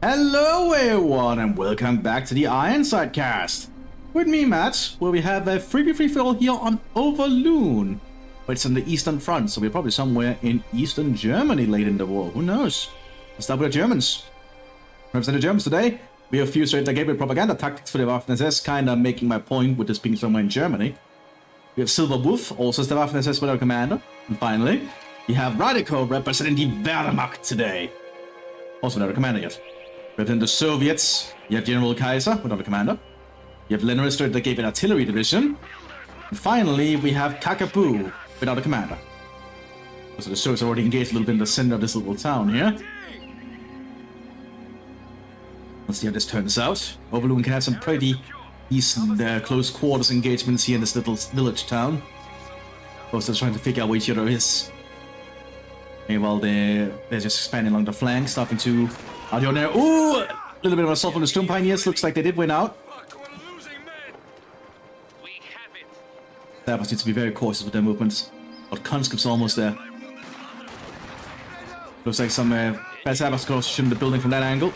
Hello everyone and welcome back to the Ironside cast. With me, Matt, where we have a 3v3 here on Overloon. But it's on the Eastern Front, so we're probably somewhere in Eastern Germany late in the war. Who knows? Let's start with the Germans. Represent the Germans today. We have fused the gateway propaganda tactics for the Waffen-SS, kinda making my point with this being somewhere in Germany. We have Silver Wolf, also as the Waffen-SS with our commander. And finally, we have Radical representing the Wehrmacht today. Also without a commander yet. Within the Soviets, you have General Kaiser without a commander. You have Lenorister that gave an artillery division. And finally, we have Kakapu without a commander. So the Soviets are already engaged a little bit in the center of this little town here. Let's see how this turns out. Overloon can have some pretty decent close quarters engagements here in this little village town. Both are trying to figure out where each other is. Meanwhile, they're just expanding along the flank, starting to... Out here there. Ooh! A little bit of assault on the Storm Pioneers. Looks like they did win out. Sabers need to be very cautious with their movements. But conscripts are almost there. Looks like some bad Sabers close in the building from that angle.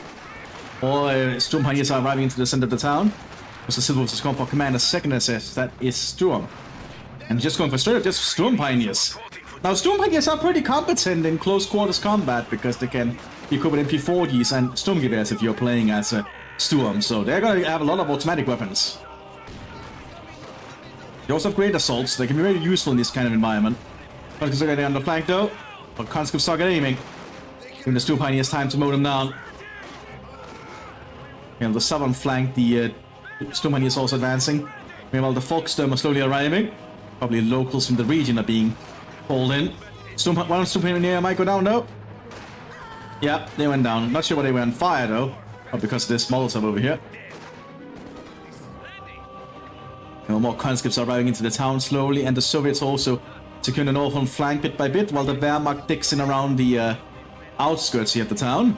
Or Storm Pioneers are arriving into the center of the town. Because the Silver Wolves is going for Commander's second SS. That is Storm. And just going for straight up just Storm Pioneers. Now, Storm Pioneers are pretty competent in close quarters combat because they can be equipped with MP40s and Sturmgewehrs if you're playing as a Sturm, so they're gonna have a lot of automatic weapons. They also have great assaults, they can be very useful in this kind of environment. Conscripts are getting on the flank though, but Conscripts are aiming. Giving the Storm Pioneers time to mow them down. And on the southern flank, the Storm Pioneers also advancing. Meanwhile, the Volkssturm are slowly arriving. Probably locals from the region are being called in. One Storm Pioneer might go down though. Yeah, they went down. Not sure why they were on fire though. Or because of this Molotov over here. More conscripts are arriving into the town slowly, and the Soviets also securing the northern flank bit by bit, while the Wehrmacht digs in around the outskirts here of the town.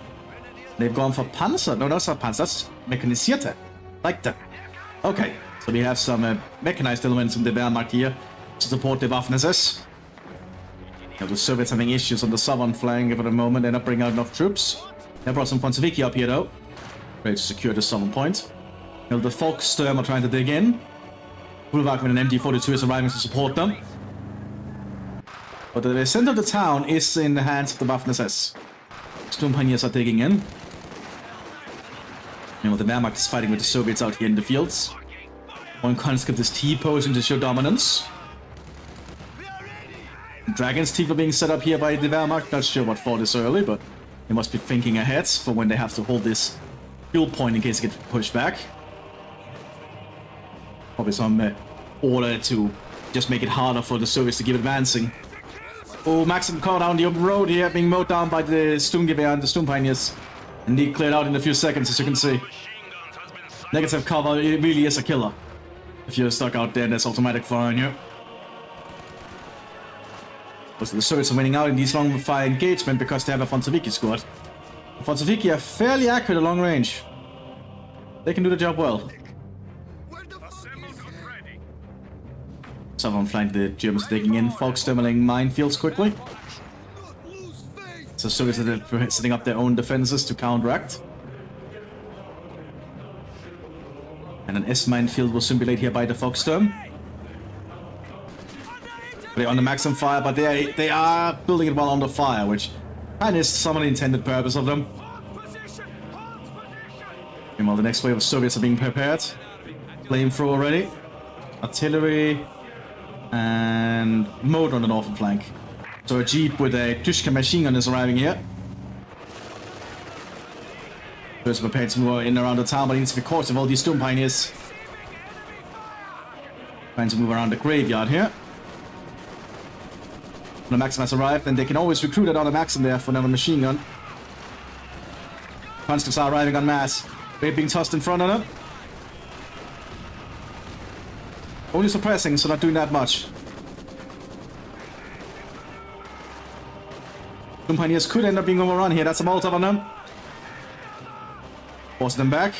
They've gone for Panzer. No, that's not Panzer, that's Mechanisierte. Like that. Okay, so we have some mechanized elements in the Wehrmacht here to support the Waffen-SS. Now the Soviets having issues on the southern flank for the moment. They're not bringing out enough troops. They brought some Panzerviki up here though, ready to secure the southern point. Now the Volkssturm are trying to dig in. Bulwark with an MG42 is arriving to support them. But the center of the town is in the hands of the Waffen-SS. Storm Pioneers are digging in. You know, the Wehrmacht is fighting with the Soviets out here in the fields. One conscript is T-posing to show dominance. Dragon's Teeth are being set up here by the Wehrmacht. Not sure what for this early, but they must be thinking ahead for when they have to hold this fuel point in case they get pushed back. Probably some order to just make it harder for the Soviets to keep advancing. Oh, Maxim caught down the open road here, being mowed down by the Sturmgewehr and the Storm Pioneers. And he cleared out in a few seconds, as you can see. Negative cover, it really is a killer. If you're stuck out there, there's automatic fire on you. So the Soviets are winning out in these long fire engagement because they have a Panzerviki squad. The Panzerviki are fairly accurate at long range. They can do the job well. Southern flank, the Germans digging in, Volkssturming minefields quickly. So Soviets are setting up their own defenses to counteract. And an S-minefield will soon be laid here by the Volkssturm. They're on the maximum fire, but they are building it while under fire, which kind of is some of the intended purpose of them. Meanwhile, the next wave of Soviets are being prepared. Flamethrower already. Artillery. And motor on the northern flank. So a jeep with a Dushka machine gun is arriving here. First prepared to move in around the town, but he needs to be cautious of all these Storm Pioneers. Trying to move around the graveyard here. When the Maxim has arrived, and they can always recruit another Maxim there for another machine gun. Conscripts are arriving en masse. They're being tossed in front of them. Only suppressing, so not doing that much. Storm Pioneers could end up being overrun here. That's a Molotov on them. Forcing them back.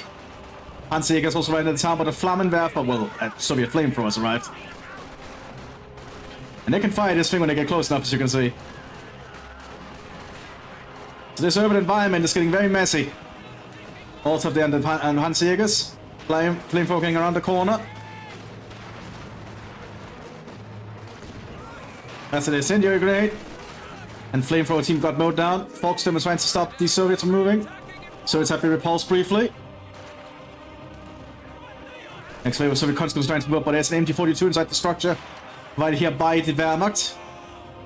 Panzerjäger also right in the town, but a Flammenwerfer, well, Soviet flamethrowers arrived. And they can fire this thing when they get close enough, as you can see. So this urban environment is getting very messy. Also there and Hansjägers. Flamethrower around the corner. That's an incendiary grenade. And Flamethrower team got mowed down. Foxstorm is trying to stop these Soviets from moving. Soviets have been repulsed briefly. Next wave of Soviet conscripts trying to move up, but there's an MT-42 inside the structure. Provided here by the Wehrmacht.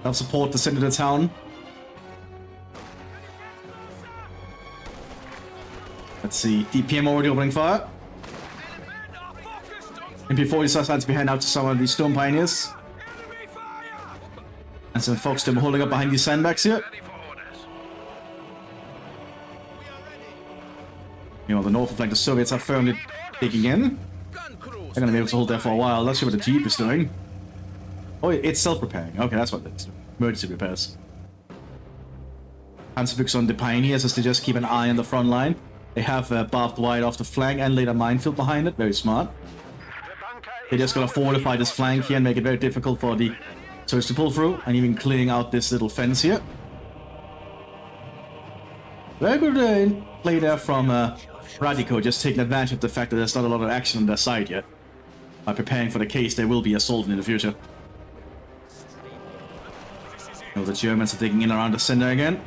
Help support the center of the town. Let's see. DPM already opening fire. MP-40 starts to be handed out to some of these Storm Pioneers. And some Foxstorm holding up behind these sandbags here. Meanwhile, the north flank, the Soviets are firmly digging in. They're going to be able to hold there for a while. Let's see what the Jeep is doing. Oh, it's self-repairing. Okay, that's what it is. Emergency repairs. Hansbuk's on the Pioneers as they just keep an eye on the front line. They have barbed wire off the flank and laid a minefield behind it. Very smart. They're just going to fortify this flank here and make it very difficult for the Soviets to pull through. And even clearing out this little fence here. Very good play there from Radico, just taking advantage of the fact that there's not a lot of action on their side yet. By preparing for the case they will be assaulted in the future. You know, the Germans are digging in around the center again.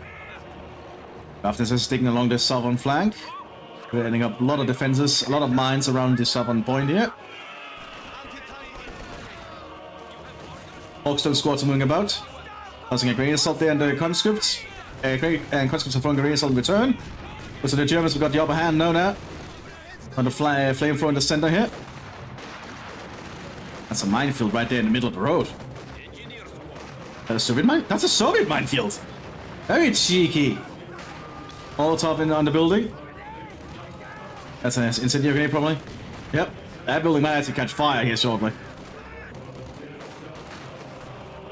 After this is digging along the southern flank. We're ending up a lot of defenses, a lot of mines around the southern point here. Hawkstone squads are moving about. Causing a grenade assault there and the conscripts. Conscripts are throwing a grenade assault in return. So the Germans have got the upper hand now. On the flamethrower in the center here. That's a minefield right there in the middle of the road. That's a Soviet mine? That's a Soviet minefield! Very cheeky. All top in on the building. That's an incendiary grenade probably. Yep. That building might actually catch fire here shortly.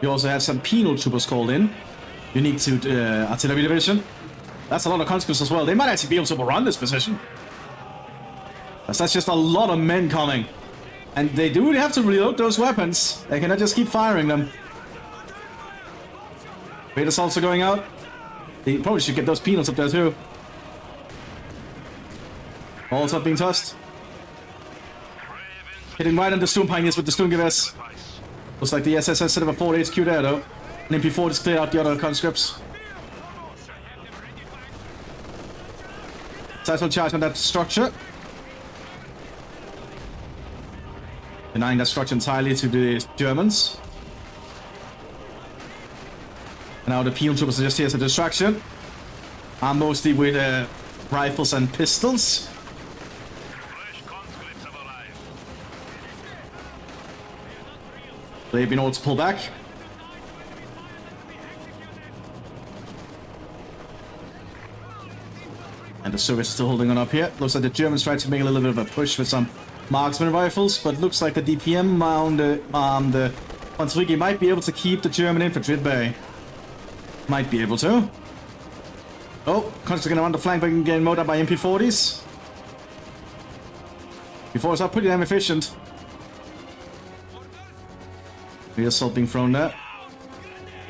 You also have some penal troopers called in. Unique to artillery division. That's a lot of conscripts as well. They might actually be able to overrun this position. That's just a lot of men coming. And they do have to reload those weapons. They cannot just keep firing them. Great assaults are going out. They probably should get those penals up there too. Balls up being tossed. Hitting right on the Storm Pioneers with the Sturmgewehrs. Looks like the SS has set up a 4 HQ there though. And MP4 just cleared out the other conscripts. Sizable charge on that structure. Denying that structure entirely to the Germans. And now the penal troopers are just here as a distraction. Armed mostly with rifles and pistols. They've been able to pull back. And the Soviets are still holding on up here. Looks like the Germans tried to make a little bit of a push with some marksman rifles, but looks like the DPM on the Hanswiki might be able to keep the German infantry at bay. Might be able to. Oh, conscripts are going around the flank, but getting mowed up by MP40s. MP40s are pretty damn efficient. The assault being thrown there.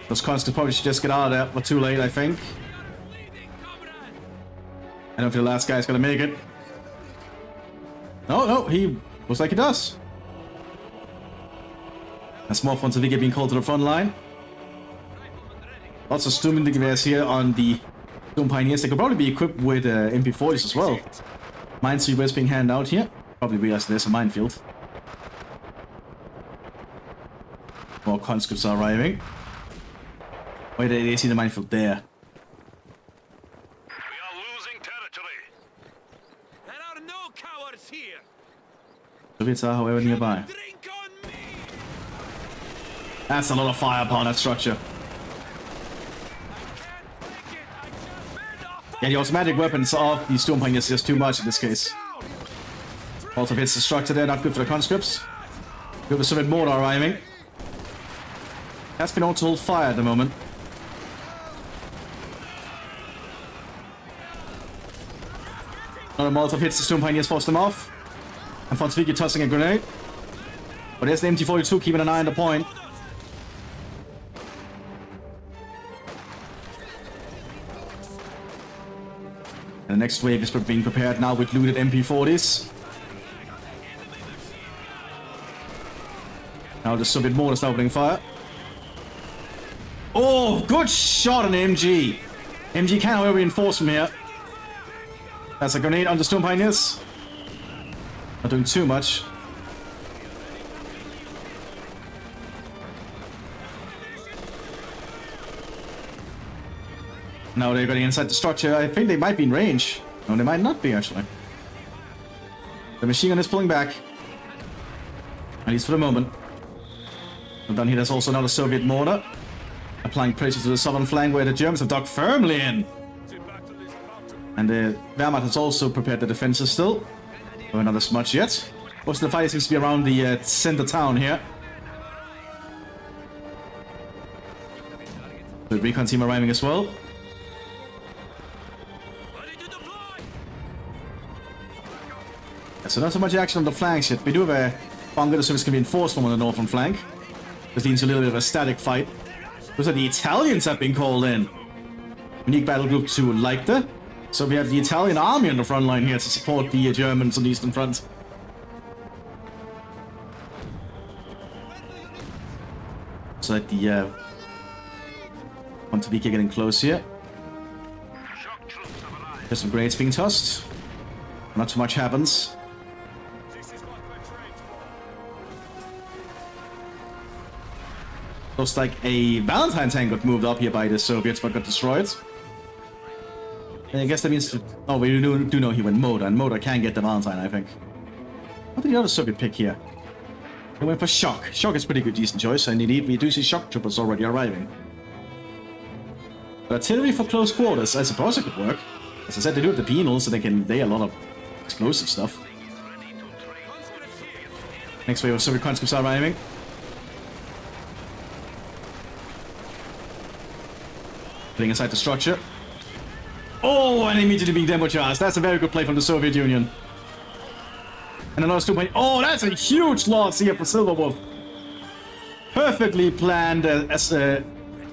Those conscripts probably should just get out of there, but too late, I think. I don't think the last guy's gonna make it. No, he looks like he does. A small Hanswiki being called to the front line. Lots of Sturmgewehrs here on the Storm Pioneers. They could probably be equipped with MP40s as well. Minesweepers being handed out here. Probably realize there's a minefield. More conscripts are arriving. Wait, they see the minefield there. We are losing territory. There are no cowards here. Soviets are, however, nearby. Drink on me. That's a lot of firepower on that structure. Yeah, the automatic weapons of the Storm Pioneers is just too much in this case. Also hits the structure there, not good for the conscripts. Good with Soviet mortar arriving. Has been able to hold fire at the moment. Another Molotov hits the Storm Pioneers, force them off. And Hanswiki tossing a grenade. But there's the MT-42 keeping an eye on the point. And the next wave is being prepared now with looted MP40s. Now the Soviet mortars opening fire. Oh, good shot on MG. MG can, however, reinforce from here. That's a grenade on the Stone Pioneers. Not doing too much. Now they're getting inside the structure. I think they might be in range. No, they might not be, actually. The machine gun is pulling back. At least for the moment. And down here there's also another Soviet mortar. Applying pressure to the southern flank where the Germans have dug firmly in. And the Wehrmacht has also prepared the defenses still. Oh, not as much yet. Most of the fight seems to be around the center town here. The recon team arriving as well. So not so much action on the flanks yet. We do have a bunker that is going to be enforced from on the northern flank. This leads to a little bit of a static fight. Looks like the Italians have been called in. Unique battle group to Leichte. So we have the Italian army on the front line here to support the Germans on the eastern front. So that the want to be getting close here. There's some grenades being tossed. Not too much happens. Looks like a Valentine tank got moved up here by the Soviets but got destroyed. And I guess that means... Oh, we do know he went Motor, and Motor can get the Valentine, I think. What did the other Soviet pick here? They went for Shock. Shock is pretty good, decent choice, and indeed we do see Shock troopers already arriving. But artillery for close quarters, I suppose it could work. As I said, they do have the penals, so they can lay a lot of explosive stuff. Next wave of Soviet conscripts are arriving. Getting inside the structure. Oh, and immediately being demochased. That's a very good play from the Soviet Union. And another stupid. Oh, that's a huge loss here for Silverwolf. Perfectly planned as a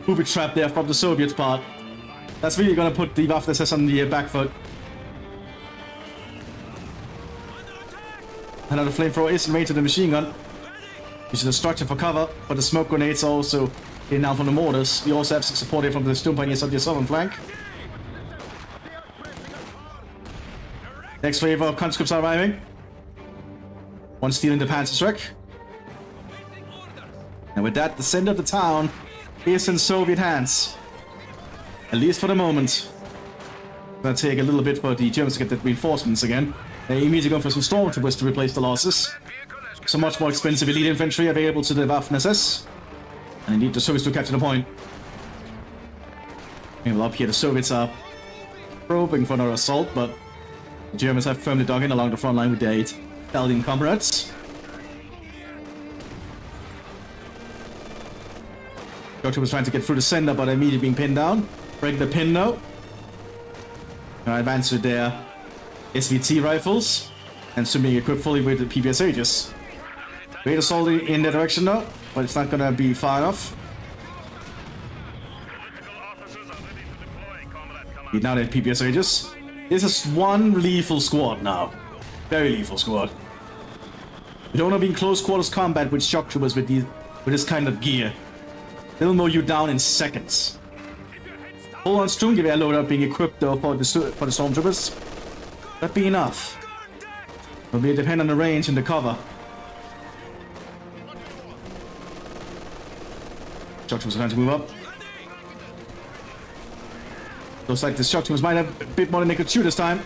booby trap there from the Soviets part. That's really gonna put the Waffen-SS on the back foot. Another flamethrower is in range of the machine gun. Using the structure for cover, but the smoke grenades are also in now from the mortars. We also have some support here from the Stone Pioneers on the southern flank. Next wave of conscripts are arriving. One stealing the Panzerschreck. And with that, the center of the town is in Soviet hands. At least for the moment. It's gonna take a little bit for the Germans to get the reinforcements again. They immediately go for some stormtroopers to replace the losses. So much more expensive elite infantry available to the Waffen-SS. And indeed, the Soviets do capture the point. Meanwhile, up here, the Soviets are probing for another assault, but the Germans have firmly dug in along the front line with their 8 Italian comrades. Doctor was trying to get through the center, but immediately being pinned down. Break the pin now. And advance with their SVT rifles. And soon being equipped fully with the PPS Aegis. Great assault in that direction now, but it's not gonna be far enough. Now they have PPS Aegis. This is one lethal squad now. Very lethal squad. You don't want to be in close quarters combat with shock troopers with this kind of gear. They'll mow you down in seconds. Full on Sturmgewehr loadout being equipped though for the stormtroopers. That'd be enough. It'll be depend on the range and the cover. Shock troopers are trying to move up. Looks like the shock troopers might have a bit more than they could shoot this time.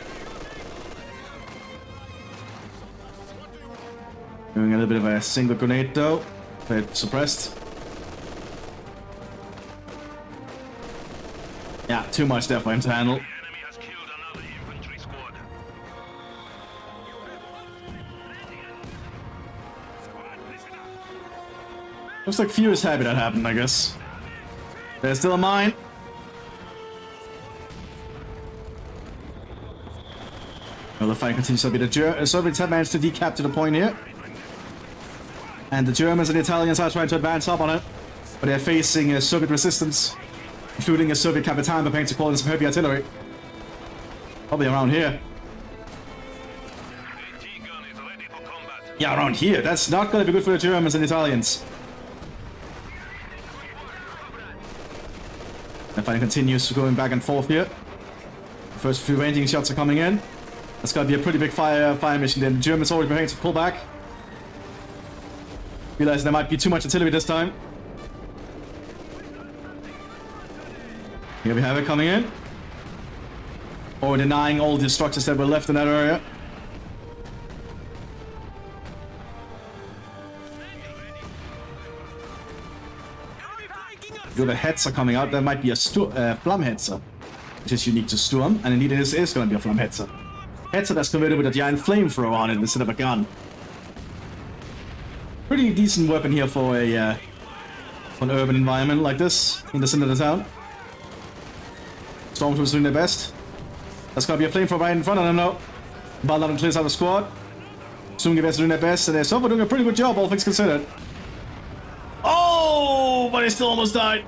Doing a little bit of a single grenade though, but suppressed. Yeah, too much there for him to handle. Looks like few is happy that happened, I guess. There's still a mine. Well, the fight continues to be the Soviets have managed to decapture the point here. And the Germans and the Italians are trying to advance up on it. But they're facing Soviet resistance, including a Soviet Kapitan preparing to call in some heavy artillery. Probably around here. AT gun is ready for combat. Yeah, around here. That's not gonna be good for the Germans and Italians. The fighting continues going back and forth here. The first few ranging shots are coming in. That's gonna be a pretty big fire mission. Then the Germans already preparing to pull back. Realize there might be too much artillery this time. Here we have it coming in. Or denying all the structures that were left in that area. The heads are coming out. There might be a Flammhetzer, which is unique to Sturm, and indeed it is going to be a Flammhetzer. Hetzer that's converted with a giant flamethrower on it instead of a gun. Pretty decent weapon here for an urban environment like this in the center of the town. Stormtroopers doing their best. That's gonna be a flamethrower right in front, I don't know. Ballard clears out the squad. Sturmgewehr doing their best, and they're so far doing a pretty good job, all things considered. Oh, but he still almost died.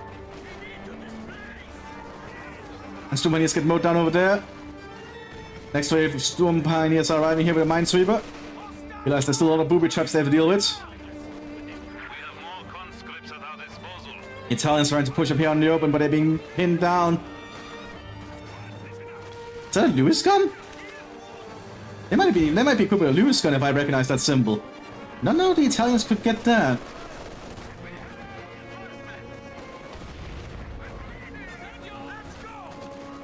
And Storm Pioneers get mowed down over there. Next wave of Storm Pioneers are arriving here with a Minesweeper. Realize there's still a lot of booby traps they have to deal with. Italians trying to push up here on the open, but they're being pinned down. Is that a Lewis gun? They might be equipped with a Lewis gun if I recognize that symbol. Not know the Italians could get that.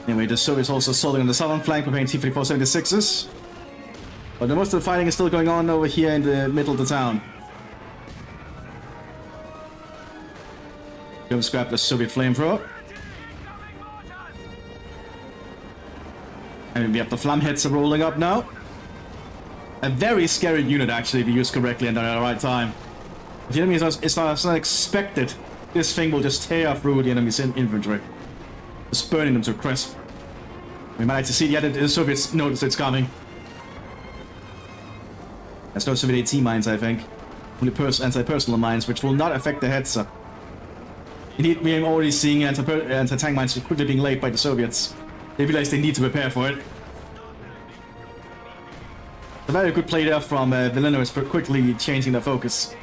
Anyway, the Soviets also assaulting on the southern flank, preparing T-3476s. But most of the fighting is still going on over here in the middle of the town. Germans grab the Soviet flamethrower. And we have the Flammhetzer rolling up now. A very scary unit, actually, if you use correctly and at the right time. If the enemy is not expected, this thing will just tear through the enemy's infantry. Just burning them to a crisp. We might like to see the Soviets notice it's coming. There's no Soviet AT mines, I think. Only anti-personal mines, which will not affect the Hetzer. Indeed, we are already seeing anti-tank mines quickly being laid by the Soviets. They realize they need to prepare for it. A very good play there from Villeneuve for quickly changing their focus.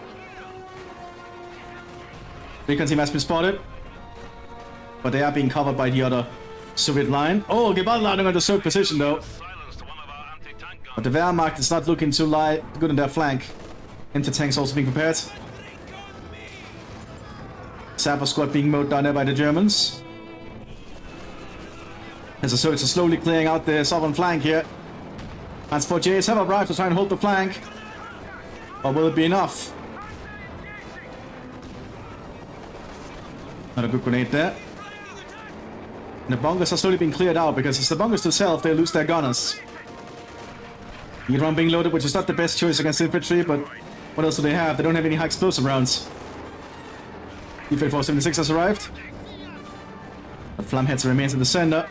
Recon team has been spotted, but they are being covered by the other Soviet line. Oh, Gewaltladung on the third position though. But the Wehrmacht is not looking too good on their flank. Anti-tanks also being prepared. Sapper squad being mowed down there by the Germans. As the Soviets are slowly clearing out the southern flank here. As for JS have arrived to try and hold the flank. But will it be enough? Not a good grenade there. And the bunkers are slowly being cleared out because it's the bunkers themselves, they lose their gunners. Need one being loaded, which is not the best choice against infantry, but what else do they have? They don't have any high explosive rounds. T-3476 has arrived. The Flammhetzer remains in the center.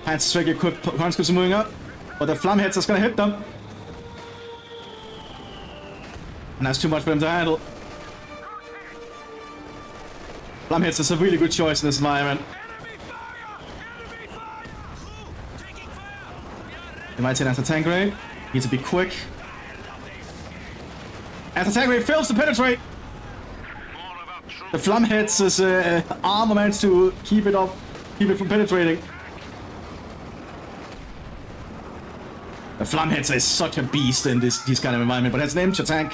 Panzerstrike equipped conscripts are moving up, but the Flammhetzer's gonna hit them. And that's too much for them to handle. Flammhetzer's a really good choice in this environment. They might see an anti-tank raid. Needs to be quick. Anti-tank raid fails to penetrate. The Flammhetzer's armor managed to keep it from penetrating. The Flammhetzer is such a beast in this kind of environment, but has an infantry tank,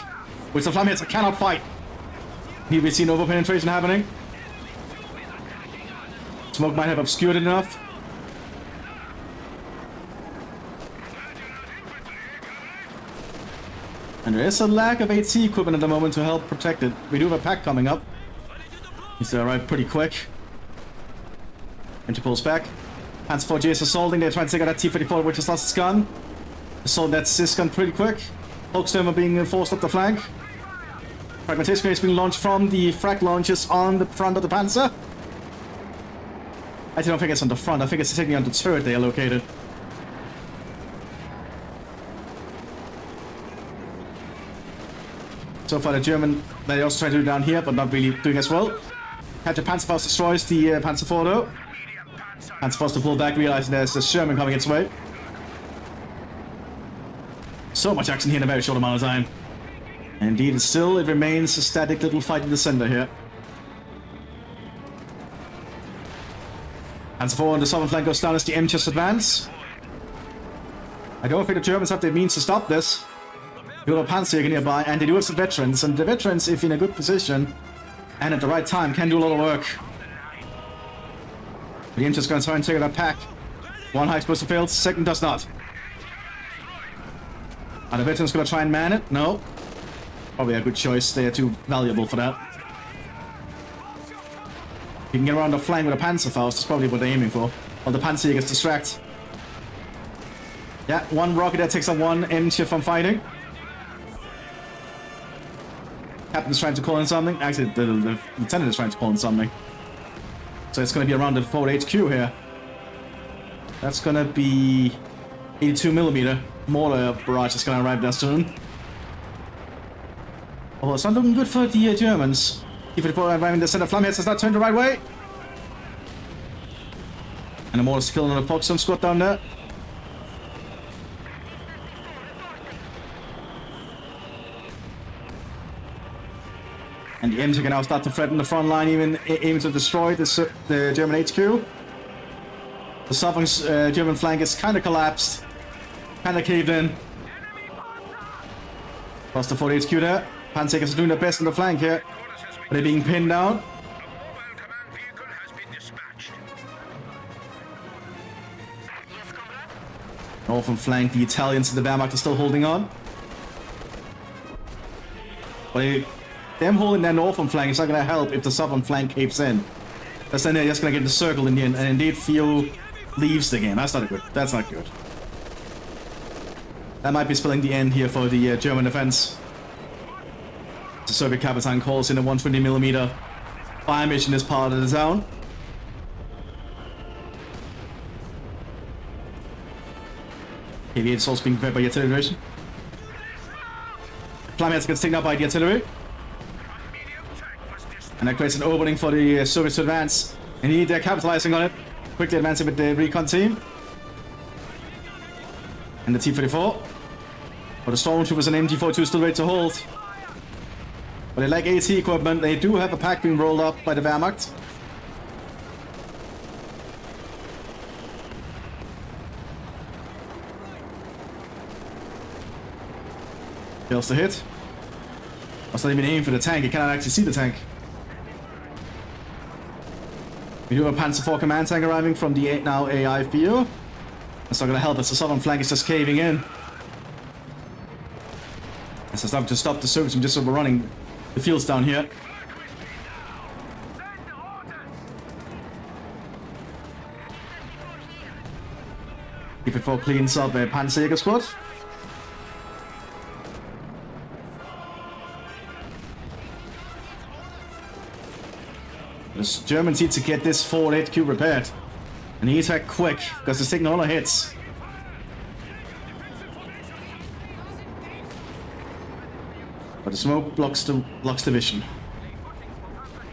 which the Flammhetzer cannot fight. Here we see an over-penetration happening. Smoke might have obscured it enough. And there is a lack of AT equipment at the moment to help protect it. We do have a pack coming up. Needs to arrive pretty quick. Interpulse back. Panzer 4J is assaulting. They're trying to take out that T-34, which has lost its gun. Assault that Cis gun pretty quick. Hulkstone are being forced up the flank. Fragmentation grenades being launched from the frag launches on the front of the Panzer. I don't think it's on the front. I think it's taking on the turret they are located. So far the German, they also try to do down here, but not really doing as well. Captain Panzerfaust destroys the Panzer IV though. Panzerfaust to pull back, realizing there's a Sherman coming its way. So much action here in a very short amount of time. Indeed, it remains a static little fight in the center here. Panzer IV on the southern flank goes down as the Mthis advance. I don't think the Germans have the means to stop this. You have a Panzer nearby, and they do have some veterans, and the veterans, if in a good position and at the right time, can do a lot of work. The Mthis is going to try and take that pack. One high explosive fails, second does not. Are the veterans going to try and man it? No. Probably a good choice. They are too valuable for that. You can get around the flank with a Panzerfaust. That's probably what they're aiming for. While the Panzer gets distracted. Yeah, one rocket that takes out one Mthis from fighting. Captain's trying to call in something. Actually, the lieutenant is trying to call in something. So it's going to be around the forward HQ here. That's going to be 82mm. Mortar barrage is going to arrive there soon. Oh, it's not looking good for the Germans. Even before arriving, the center Flameheads has not turned the right way. And the mortar's killing the Foxham squad down there. And the Mthis can now start to threaten the front line, even aiming to destroy the German HQ. The southern German flank is kind of collapsed. Kind of caved in. Plus the 40 HQ there. Panzer's doing their best on the flank here. But they're being pinned down. Northern flank, the Italians and the Wehrmacht are still holding on. But them holding their northern flank is not going to help if the southern flank caves in. Because then they're just going to get encircled in the end. And indeed, Theo leaves the game. That's not good. That's not good. That might be spelling the end here for the German defense. The Soviet Kapitan calls in a 120mm fire mission as part of the zone. KV-8 is also being prepared by the artillery division. Flameheads gets taken out by the artillery. And that creates an opening for the Soviets to advance. And they're capitalizing on it. Quickly advancing with the recon team. And the T-34. But the Stormtroopers and MG-42 still ready to hold. But they lack AT equipment. They do have a pack being rolled up by the Wehrmacht. Fails to hit. Must not even aim for the tank. You cannot actually see the tank. We do have a Panzer IV command tank arriving from the now AI field. That's not going to help us. The southern flank is just caving in. It's just to stop the Soviets from just overrunning the fields down here. T-34 cleans up a Panzer squad. The Germans need to get this forward HQ repaired. And they need to act quick, because it's taking a lot of hits. But the smoke blocks the vision.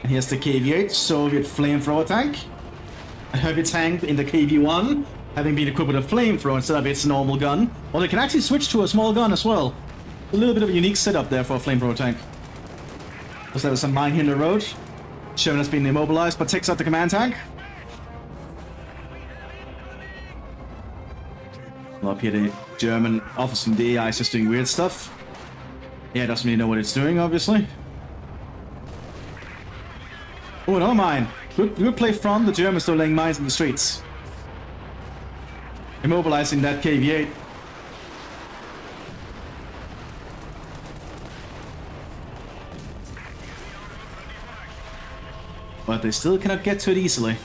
And here's the KV-8 Soviet flamethrower tank. A heavy tank in the KV-1, having been equipped with a flamethrower instead of its normal gun. Or they can actually switch to a small gun as well. A little bit of a unique setup there for a flamethrower tank. Because there was some mine here in the road. Sherman has been immobilized, but takes out the command tank. Well, up here, the German officer from the AI is just doing weird stuff. Yeah, it doesn't really know what it's doing, obviously. Oh, another mine. Good play from the Germans, still laying mines in the streets. Immobilizing that KV-8. But they still cannot get to it easily.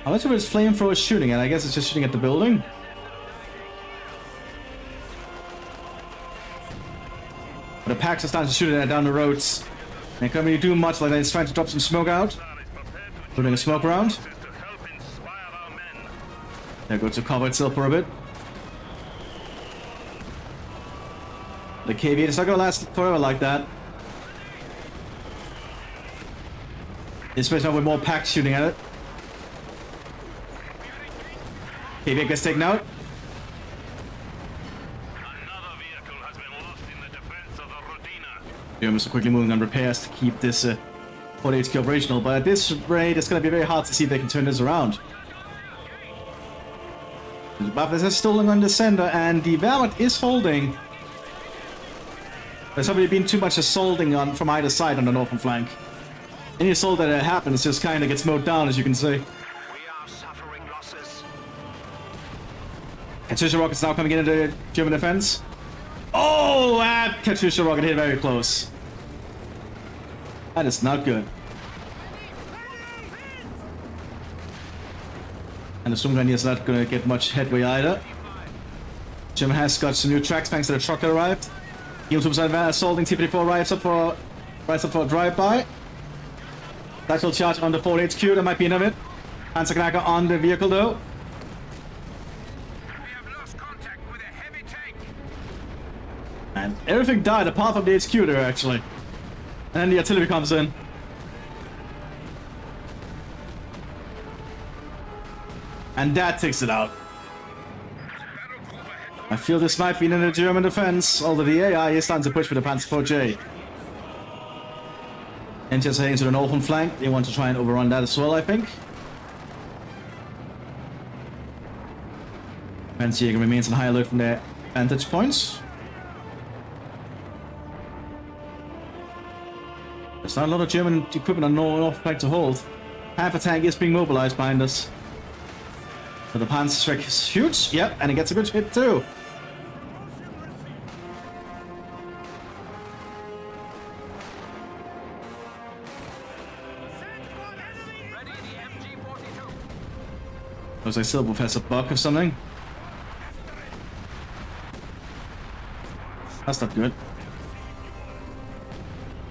How much of it is flamethrower shooting at? I guess it's just shooting at the building. But the packs are starting to shoot it down the roads. They can't really do much like that. It's trying to drop some smoke out. Putting a smoke round. There goes to cover itself for a bit. The KV-8 is not going to last forever like that. Especially with more packs shooting at it. vehicle gets taken out. Another vehicle has been lost in the defense of the Rodina. Germans are quickly moving on repairs to keep this 48 operational, but at this rate, it's going to be very hard to see if they can turn this around. The Mthis is still on the center, and the Valent is holding. There's probably been too much assaulting on from either side on the northern flank. Any assault that happens just kind of gets mowed down, as you can see. We are suffering losses. Katyusha rockets now coming into the German defense. Oh, that Katyusha rocket hit very close. That is not good. And the Storm Grenadier is not going to get much headway either. German has got some new tracks thanks to the truck that arrived. Heel troops are assaulting. T-54 rides up for a drive-by. That will charge on the 4 HQ. That might be enough of it. Panzerknacker on the vehicle though. We have lost contact with a heavy tank. And everything died apart from the HQ there actually. And then the artillery comes in. And that takes it out. I feel this might be in the German defense, although the AI is starting to push for the Panzer 4J. And just heading to the northern flank, they want to try and overrun that as well, I think. Panzer remains on high alert from their vantage points. There's not a lot of German equipment on north flank to hold. Half a tank is being mobilized behind us. So the Panzer is huge, yep, and it gets a good hit too. Looks like Silver has a buck or something. That's not good.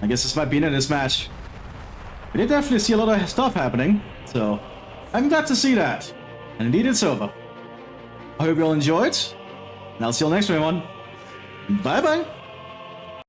I guess this might be in this match. We did definitely see a lot of stuff happening, so I'm glad to see that. And indeed it's over. I hope you all enjoyed, and I'll see you all next time, everyone. Bye bye!